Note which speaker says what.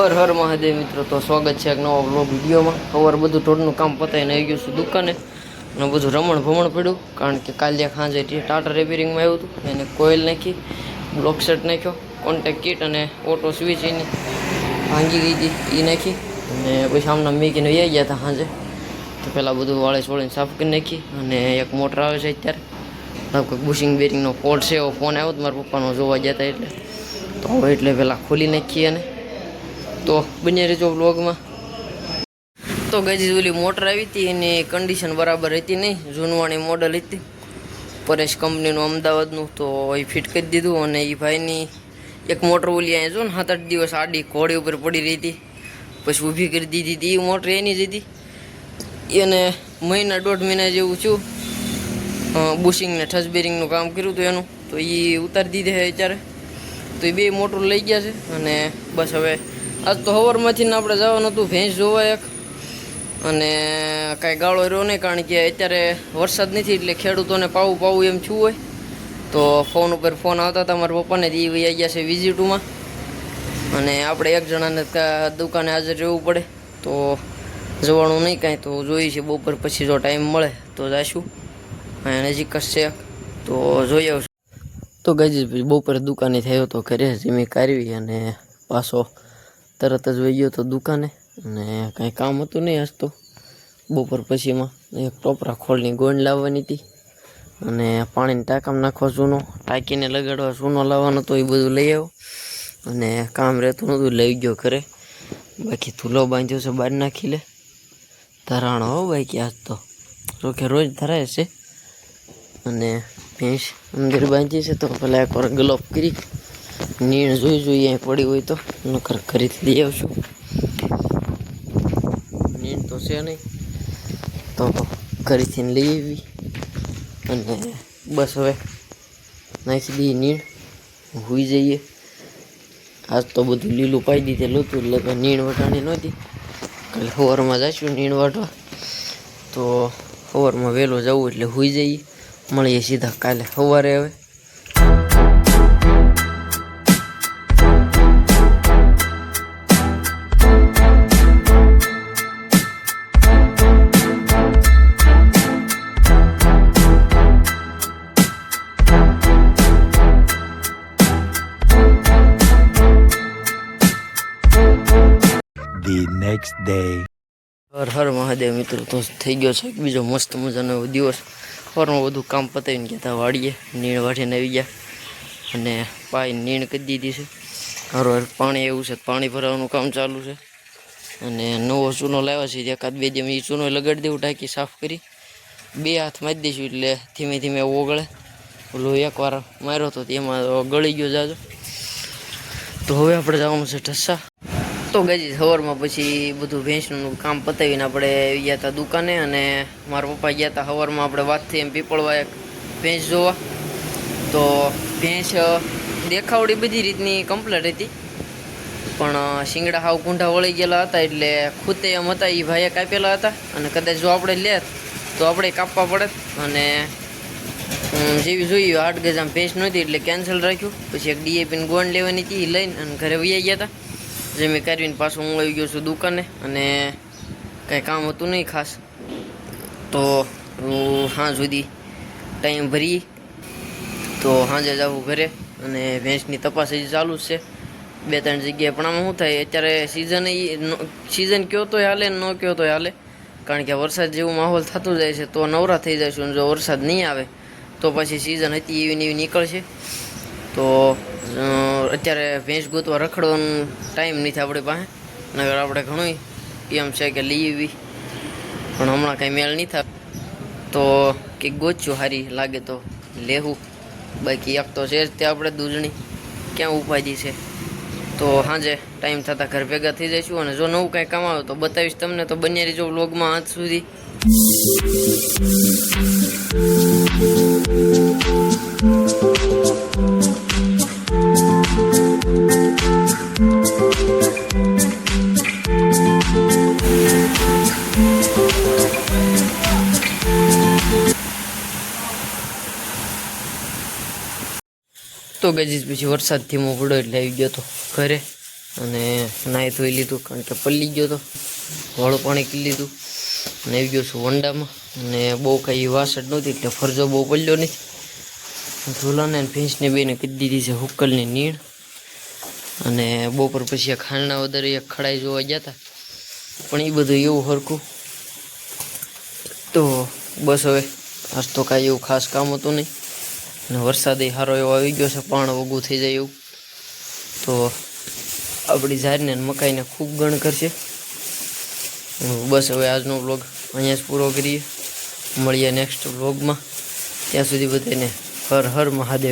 Speaker 1: હર હર મહાદેવ મિત્રો, તો સ્વાગત છે એક નવા બ્લોગ વિડીયોમાં। સવારે બધું ઢોરનું કામ પતાવીને આવી ગયું છું દુકાને અને બધું રમણ ભમણ પડ્યું, કારણ કે કાલે સાંજે ટાટા રિપેરિંગમાં આવ્યું હતું, એને કોઇલ નાખી, બ્લોક સેટ નાખ્યો, કોન્ટેક કીટ અને ઓટો સ્વિચ એની ભાંગી ગઈ હતી એ નાખી, અને પછી આમના મેકીને આવી ગયા હતા સાંજે। તો પહેલાં બધું વાળે છોડીને સાફ કરી નાખી, અને એક મોટર આવે છે અત્યારે, કંઈક બુશિંગ બેરિંગનો ફોલ્ટ છે એવો ફોન આવ્યો હતો મારા પપ્પાનો જોવા ગયા હતા, તો હવે એટલે પહેલાં ખોલી નાખીએ અને તો બન્યા રહેજો વ્લોગમાં। તો ગઈ ઓલી મોટર આવી હતી એની કન્ડિશન બરાબર હતી નહીં, જૂનવાણી મોડલ હતી, પરેશ કંપનીનું અમદાવાદનું, તો એ ફિટ કરી દીધું। અને એ ભાઈની એક મોટર ઓલી અહીંયા જો ને 7-8 દિવસ આડી ઘોડી ઉપર પડી રહી હતી, પછી ઊભી કરી દીધી હતી, એ મોટર એની જ હતી, એને મહિના 1.5 મહિના જેવું થયું બુશિંગ ને ઠસ બેરિંગનું કામ કર્યું હતું એનું, તો એ ઉતારી દીધે છે અત્યારે। તો એ બે મોટર લઈ ગયા છે, અને બસ હવે આજ તો સવારમાંથી ને આપણે જવાનું હતું ભેંસ જોવા એક, અને કાંઈ ગાળો રહ્યો નહીં, કારણ કે અત્યારે વરસાદ નથી એટલે ખેડૂતોને પાવું એમ થયું હોય, તો ફોન ઉપર ફોન આવતા હતા મારા પપ્પાને, એ વહી ગયા છે વિઝિટમાં, અને આપણે એક જણાને દુકાને હાજર રહેવું પડે, તો જવાનું નહીં કાંઈ, તો જોઈએ છે બપોર પછી જો ટાઈમ મળે તો જઈશું, અહીંયા નજીક જ છે તો જોઈ આવશું। તો ગઈ બપોરે દુકાને થયો તો ઘરે જીમી કાઢવી, અને પાછો તરત જ વહી ગયો તો દુકાને, અને કાંઈ કામ હતું નહીં આજ તો બપોર પછીમાં। એક ટોપરા ખોળની ગોંડ લાવવાની હતી, અને પાણીની ટાંકામાં નાખવા ચૂનો, ટાંકીને લગાડવા ચૂનો લાવવાનો તો એ બધું લઈ આવ્યો, અને કામ રહેતું નહોતું લઈ ગયો ઘરે। બાકી ધૂલો બાંધ્યો છે બહાર નાખી લે, ધરાણો હો બાકી આજ તો રોકે રોજ ધરાય છે, અને ભેંસ અંદર બાંધી છે, તો પહેલાં એકવાર ગ્લોપ કરી નીણ જોઈ અહીં પડી હોય તો નકર ઘરેથી લઈ આવશું, નીણ તો છે નહીં તો ઘરેથી લઈ આવી, અને બસ હવે નાખી દઈએ નીણ, હોઈ જઈએ। આજ તો બધું લીલું પાઈ દીધેલું હતું, એટલે નીણ વટાણી નહોતી, કાલે સવારમાં જઈશું નીણ વાટવા, તો સવારમાં વહેલો જવું એટલે હોઈ જઈએ, મળીએ સીધા કાલે સવારે। હવે
Speaker 2: The next day.
Speaker 1: Har Har Mahadev મિત્રો, તો થઈ ગયો છે બીજો મસ્ત મજાનો એવો દિવસ। સવારમાં બધું કામ પતાવીને ગયા હતા વાડીએ, નીણ વાટીને આવી ગયા, અને પાઈ નીણ કરી દીધી છે, હર પાણી એવું છે, પાણી ભરવાનું કામ ચાલુ છે, અને નવો ચૂનો લાવ્યા છે, એકાદ બે દિવસ એ ચૂનો લગાડી દેવું, ટાંકી સાફ કરી 2 હાથ મારી દઈશું એટલે ધીમે ધીમે ઓગળે। ઓલો એકવાર માર્યો હતો તેમાં ગળી ગયો જાજો, તો હવે આપણે જવાનું છે ઢસા। તો ગઈ સવારમાં પછી બધું ભેંસનું કામ પતાવીને આપણે ગયા હતા દુકાને, અને મારા પપ્પા ગયા હતા સવારમાં આપણે વાતથી એમ પીપળવા એક ભેંસ જોવા, તો ભેંસ દેખાવડી બધી રીતની કમ્પ્લેટ હતી, પણ શિંગડા હાવ કુંઢા વળી ગયેલા હતા, એટલે ખૂતે એમ હતા એ ભાઈએ કાપેલા હતા, અને કદાચ જો આપણે લેત તો આપણે કાપવા પડે, અને જેવી જોઈએ 8 ગજામ ભેંસ નહોતી એટલે કેન્સલ રાખ્યું। પછી એક ડીએપીની ગોંડ લેવાની હતી, એ લઈને અને ઘરે વહી ગયા હતા, જે મેં કરીને પાછું હું આવી ગયો છું દુકાને, અને કાંઈ કામ હતું નહીં ખાસ, તો સાંજ સુધી ટાઈમ ભરી તો સાંજે જવું ઘરે, અને ભેંસની તપાસ હજી ચાલુ જ છે 2-3 જગ્યાએ, પણ આમાં શું થાય અત્યારે સિઝન કયો તોય હાલે ન કયો તોય હાલે, કારણ કે વરસાદ જેવું માહોલ થતું જાય છે તો નવરા થઈ જઈશું, અને જો વરસાદ નહીં આવે તો પછી સિઝન હતી એવી ને એવી નીકળશે। તો અત્યારે ભેંસ ગોતવા રખડવાનો ટાઈમ નથી આપણી પાસે, નગર આપણે ઘણું એમ છે કે લઈ આવી, પણ હમણાં કાંઈ મેળ નહીં થાય, તો કંઈક ગોચ્યું સારી લાગે તો લેવું, બાકી એક તો છે જ તે આપણે દૂધણી ક્યાં ઉપાધી છે। તો સાંજે ટાઈમ થતાં ઘર ભેગા થઈ જઈશું, અને જો નવું કાંઈ કામ આવે તો બતાવીશ તમને, તો બન્યા રહેજો વ્લોગમાં આજ સુધી। તો ગઈ પછી વરસાદ ધીમો પડ્યો એટલે આવી ગયો તો ઘરે, અને નાહી ધોઈ લીધું કારણ કે પલ્લી ગયો તો વાળું પાણી પી લીધું અને આવી ગયો છું વંડામાં અને બહુ કાંઈ વાસડ નહોતી એટલે ફરજો બહુ પડ્યો નથી. ઝૂલાને અને ભેંસને બેને કીધી દીધી છે હુક્કલની નીણ અને બપોર પછી ખાંડના વધારે એક ખડાઈ જોવા ગયા હતા પણ એ બધું એવું હરખું તો બસ હવે આજ તો કાંઈ એવું ખાસ કામ હતું નહીં અને વરસાદે સારો એવો આવી ગયો છે પાણ વગું થઈ જાય એવું તો આપણી ઝાડને અને મકાઈને ખૂબ ગણ કરશે. બસ હવે આજનો વ્લોગ અહીંયા જ પૂરો કરીએ. મળીએ નેક્સ્ટ વ્લોગમાં. ત્યાં સુધી બધાને હર હર મહાદેવ.